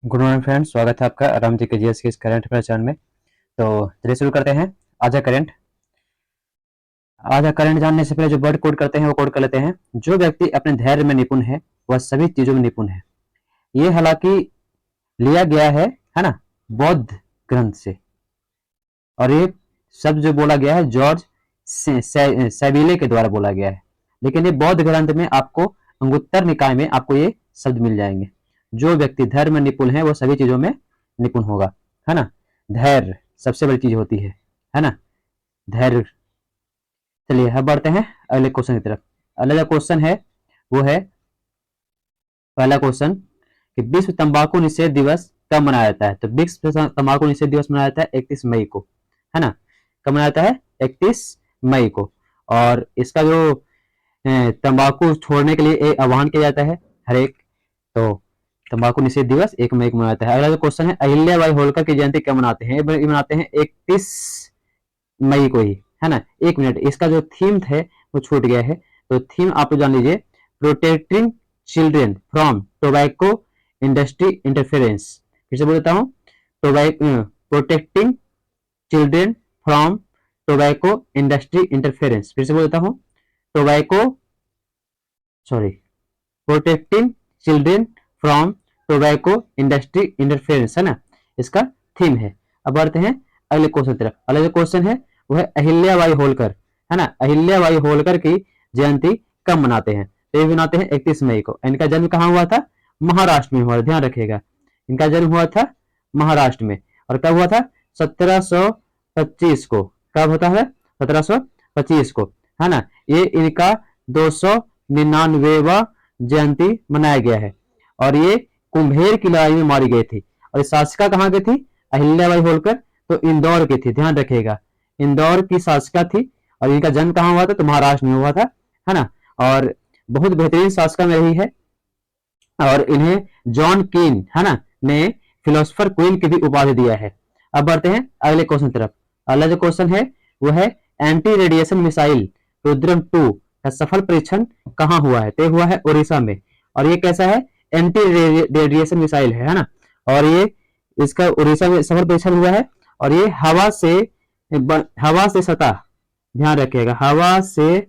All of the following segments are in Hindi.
गुड मॉर्निंग फ्रेंड्स, स्वागत है आपका राम जी के जीएस के इस करंट अफेयर चैनल में। तो चलिए शुरू करते हैं। आज का करंट जानने से पहले जो वर्ड कोड करते हैं वो कोड कर लेते हैं। जो व्यक्ति अपने धैर्य में निपुण है वह सभी चीजों में निपुण है। ये हालांकि लिया गया है ना, बौद्ध ग्रंथ से, और ये शब्द जो बोला गया है जॉर्ज सेविले के द्वारा बोला गया है, लेकिन ये बौद्ध ग्रंथ में आपको अंगुत्तर निकाय में आपको ये शब्द मिल जाएंगे। जो व्यक्ति धैर्य में निपुण है वो सभी चीजों में निपुण होगा, है ना। धैर्य सबसे बड़ी चीज होती है ना, धैर्य। चलिए अब बढ़ते हैं अगले क्वेश्चन की तरफ। अगला क्वेश्चन है वो है पहला क्वेश्चन कि विश्व तंबाकू निषेध दिवस कब मनाया जाता है। तो विश्व तंबाकू निषेध दिवस मनाया जाता है 31 मई को, है ना। कब मनाया जाता है? 31 मई को। और इसका जो तंबाकू छोड़ने के लिए आह्वान किया जाता है हर एक, तो तंबाकू निषेध दिवस 1 मई को मनाया जाता है। अगला जो क्वेश्चन है, अहिल्याबाई होलकर की जयंती कब मनाते हैं? ये मनाते हैं 31 मई को ही, है ना। 1 मिनट, इसका जो थीम है वो छूट गया है, तो थीम आप लोग जान लीजिए, protecting children from tobacco industry interference. फिर से बोलता हूँ, protecting children from tobacco industry interference. फिर से बोलता हूँ, protecting children from tobacco industry interference, है ना, इसका थीम है। अब बढ़ते हैं अगले क्वेश्चन की तरफ। अगला जो क्वेश्चन है वो है अहिल्याबाई होलकर, है ना। अहिल्याबाई होलकर की जयंती कब मनाते हैं? तो ये मनाते हैं 31 मई को। इनका जन्म कहाँ हुआ था? महाराष्ट्र में हुआ, ध्यान रखिएगा। इनका जन्म हुआ था महाराष्ट्र में। और कब हुआ था? 1725 को। कब होता है? 1725 को, है ना। ये इनका 299वां जयंती मनाया गया है, और ये कुंभेर की लड़ाई में मारी गई थी। और शासिका कहाँ की थी? अहिल्याबाई होलकर तो इंदौर की थी, ध्यान रखिएगा। इंदौर की शासिका थी, और इनका जन्म कहाँ हुआ था? तो महाराष्ट्र में हुआ था, है ना। और बहुत बेहतरीन शासिका में रही है, और इन्हें जॉन कीन, है ना, ने फिलोसफर क्वीन की भी उपाधि दिया है। अब बढ़ते हैं अगले क्वेश्चन तरफ। अगला जो क्वेश्चन है वो है एंटी रेडिएशन मिसाइल रुद्रम 2 का सफल परीक्षण कहाँ हुआ है? तो हुआ है उड़ीसा में। और ये कैसा है? एंटी रेडिएशन मिसाइल है ना। और ये इसका उड़ीसा में सफल परीक्षण हुआ है, और ये हवा से सतह, ध्यान रखिएगा, हवा से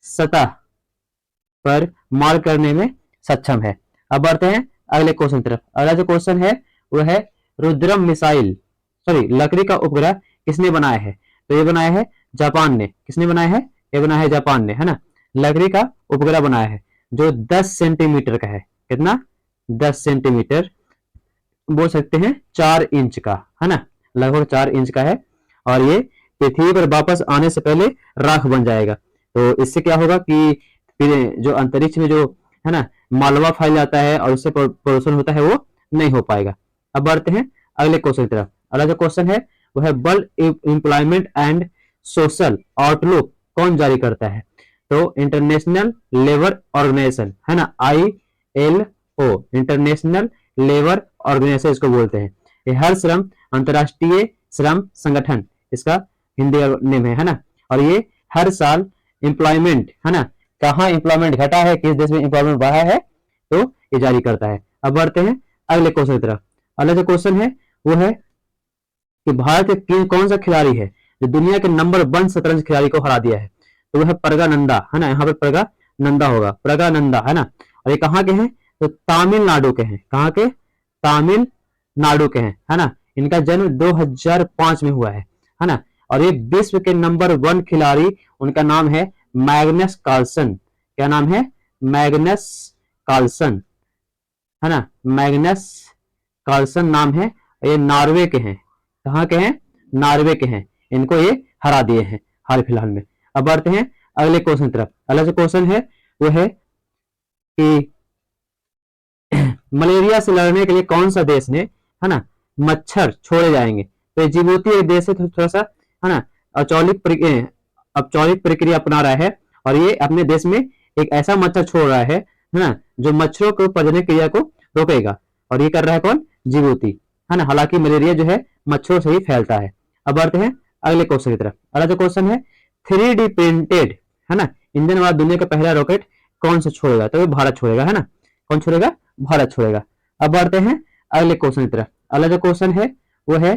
सतह पर मार करने में सक्षम है। अब बढ़ते हैं अगले क्वेश्चन तरफ। अगला जो क्वेश्चन है वो है रुद्रम मिसाइल, लकड़ी का उपग्रह किसने बनाया है? तो ये बनाया है जापान ने। किसने बनाया है? ये बनाया है जापान ने, है ना। लकड़ी का उपग्रह बनाया है जो 10 सेंटीमीटर का है। कितना? 10 सेंटीमीटर, बोल सकते हैं 4 इंच का, है ना, लगभग 4 इंच का है। और ये पृथ्वी पर वापस आने से पहले राख बन जाएगा। तो इससे क्या होगा कि फिर जो अंतरिक्ष में जो, है ना, मालवा फैल जाता है और उससे प्रदूषण होता है, वो नहीं हो पाएगा। अब बढ़ते हैं अगले क्वेश्चन की तरफ। अगला जो क्वेश्चन है वो है world employment and social outlook कौन जारी करता है? तो इंटरनेशनल लेबर ऑर्गेनाइजेशन, है ना, ILO, इंटरनेशनल लेबर ऑर्गेनाइजेशन इसको बोलते हैं। ये हर श्रम अंतरराष्ट्रीय श्रम संगठन इसका हिंदी नेम है ना। और ये हर साल एम्प्लॉयमेंट, है ना, कहाँ एम्प्लॉयमेंट घटा है, किस देश में एम्प्लॉयमेंट बढ़ा है, तो ये जारी करता है। अब बढ़ते हैं अगले क्वेश्चन की तरफ। अगला जो क्वेश्चन है वो है कि भारत के कौन सा खिलाड़ी है जो दुनिया के नंबर 1 शतरंज खिलाड़ी को हरा दिया है? तो वह है प्रगानंदा, है ना। यहाँ पे प्रगानंदा होगा, प्रगानंदा, है ना। और ये कहाँ के हैं? तो तमिलनाडु के हैं। कहाँ के? तमिलनाडु के हैं, है ना। इनका जन्म 2005 में हुआ है ना। और ये विश्व के नंबर 1 खिलाड़ी, उनका नाम है मैग्नस कार्लसन। क्या नाम है? मैग्नस कार्लसन, है ना, मैग्नस कार्लसन नाम है। ये नॉर्वे के हैं। कहाँ के हैं? नॉर्वे के हैं। इनको ये हरा दिए हैं हाल फिलहाल में। अब बढ़ते हैं अगले क्वेश्चन तरफ। अगला जो क्वेश्चन है वो है कि मलेरिया से लड़ने के लिए कौन सा देश ने, है ना, मच्छर छोड़े जाएंगे? तो जिबूती एक देश है, थोड़ा सा, है ना, औपचारिक प्रक्रिया अपना रहा है, और ये अपने देश में एक ऐसा मच्छर छोड़ रहा है ना, जो मच्छरों को प्रजनन क्रिया को रोकेगा। और ये कर रहा है कौन? जिबूती, है ना। हालांकि मलेरिया जो है मच्छरों से ही फैलता है। अब बढ़ते हैं अगले क्वेश्चन की तरफ। अगला जो क्वेश्चन है 3D प्रिंटेड, है ना, इंजन वाला दुनिया का पहला रॉकेट कौन सा छोड़ेगा? तो भारत छोड़ेगा, है ना। कौन छोड़ेगा? भारत छोड़ेगा। अब बढ़ते हैं अगले क्वेश्चन की तरफ। अगला जो क्वेश्चन है वो है,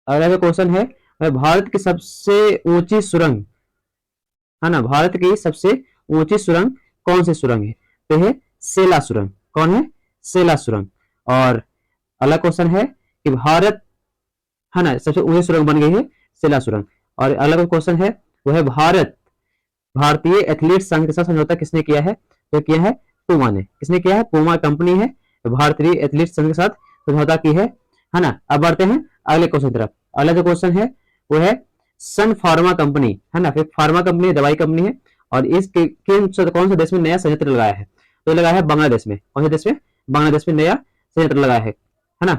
अगला जो क्वेश्चन है वह भारत की सबसे ऊंची सुरंग, है ना, भारत की सबसे ऊंची सुरंग कौन सी सुरंग है? तो है सेला सुरंग। कौन है? सेला सुरंग। और अगला क्वेश्चन है कि भारत, है ना, सबसे ऊंची सुरंग बन गई है सेला सुरंग। और अगला क्वेश्चन है वो है भारत, भारतीय एथलीट संघ के साथ समझौता किसने किया है? तो किया है पूमा ने। किसने किया है? पूमा कंपनी है भारतीय एथलीट संघ के साथ समझौता की है ना। अब बढ़ते हैं अगले क्वेश्चन की तरफ। अगला जो क्वेश्चन है वो है सन फार्मा कंपनी, है ना, फिर फार्मा कंपनी दवाई कंपनी है, और इस कौन से देश में नया संयंत्र लगाया है? तो लगाया है बांग्लादेश में। कौन से देश में? बांग्लादेश में नया संयंत्र लगाया है ना।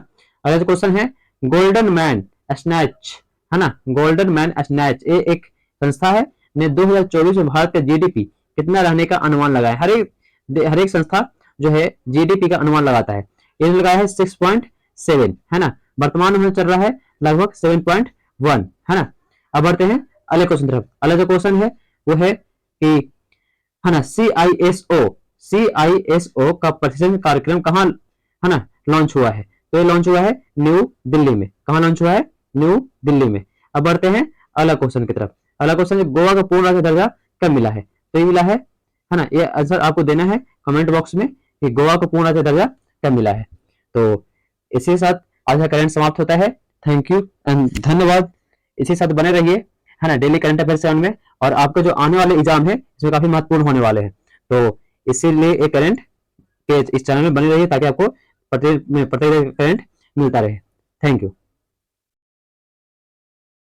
अगला जो क्वेश्चन है गोल्डन मैन स्नैच, है ना, गोल्डन मैन स्नैच, ये एक संस्था है ने 2024 में भारत का जीडीपी कितना रहने का अनुमान लगाया। हर एक संस्था जो है जीडीपी का अनुमान लगाता है। ये लगाया है 6.7, है ना, वर्तमान में चल रहा है लगभग 7.1, है ना। अब बढ़ते हैं अगले क्वेश्चन तरफ। अगला जो क्वेश्चन है वो है कि, है ना, सीआईएसओ का प्रशिक्षण कार्यक्रम कहाँ, है ना, लॉन्च हुआ है? तो ये लॉन्च हुआ है न्यू दिल्ली में। कहाँ लॉन्च हुआ है? न्यू दिल्ली में। अब बढ़ते हैं अगला क्वेश्चन की तरफ। अगला क्वेश्चन है गोवा का पूर्ण राज्य दर्जा कब मिला है? तो ये मिला है ना, ये आंसर आपको देना है कमेंट बॉक्स में कि गोवा को पूर्ण राज्य दर्जा कब मिला है। तो इसी के साथ आज का करंट समाप्त होता है। थैंक यू एंड धन्यवाद। इसी साथ बने रहिए, है ना, डेली करंट अफेयर चैनल में। और आपके जो आने वाले एग्जाम है इसमें काफी महत्वपूर्ण होने वाले हैं, तो इसीलिए ये करंट के इस चैनल में बने रहिए ताकि आपको प्रत्येक करंट मिलता रहे। Thank you.